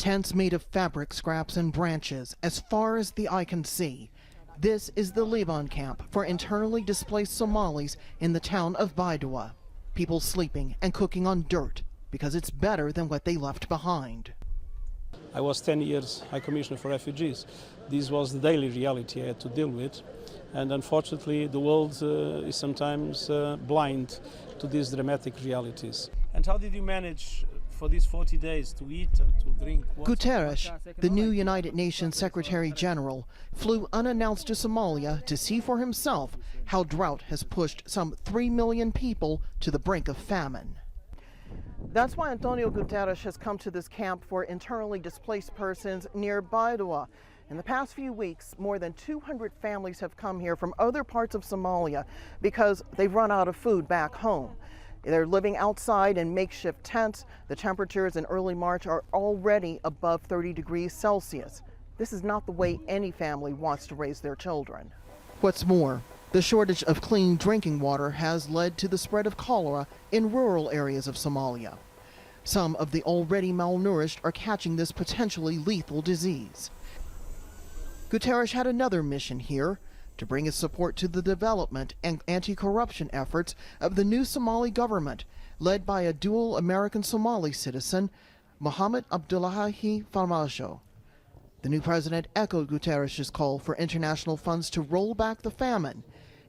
Tents made of fabric scraps and branches as far as the eye can see. This is the Liban camp for internally displaced Somalis in the town of Baidoa. People sleeping and cooking on dirt because it's better than what they left behind. I was 10 years High Commissioner for Refugees. This was the daily reality I had to deal with. And unfortunately, the world is sometimes blind to these dramatic realities. And how did you manage for these 40 days to eat and to drink water? Guterres, the new United Nations Secretary General, flew unannounced to Somalia to see for himself how drought has pushed some 3 million people to the brink of famine. That's why Antonio Guterres has come to this camp for internally displaced persons near Baidoa. In the past few weeks, more than 200 families have come here from other parts of Somalia because they've run out of food back home. They're living outside in makeshift tents. The temperatures in early March are already above 30 degrees Celsius. This is not the way any family wants to raise their children. What's more, the shortage of clean drinking water has led to the spread of cholera in rural areas of Somalia. Some of the already malnourished are catching this potentially lethal disease. Guterres had another mission here, to bring his support to the development and anti-corruption efforts of the new Somali government, led by a dual American Somali citizen, MOHAMED ABDULLAHI FARMAAJO. The new president echoed Guterres' call for international funds to roll back the famine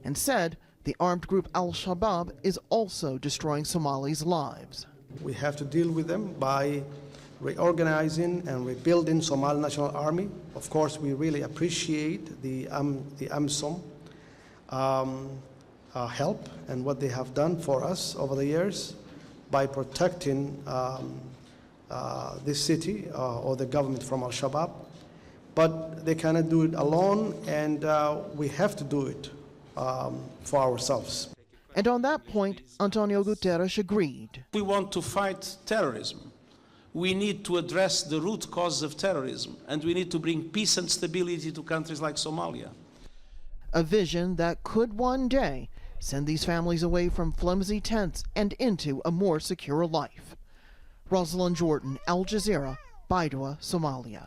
and said the armed group Al-Shabaab is also destroying Somalis' lives. We have to deal with them by reorganizing and rebuilding Somali National Army. Of course, we really appreciate the AMSOM help and what they have done for us over the years by protecting this city or the government from Al-Shabaab. But they cannot do it alone, and we have to do it for ourselves. And on that point, Antonio Guterres agreed. We want to fight terrorism. We need to address the root cause of terrorism, and we need to bring peace and stability to countries like Somalia. A vision that could one day send these families away from flimsy tents and into a more secure life. Rosiland, Jordan, Al Jazeera, Baidoa, Somalia.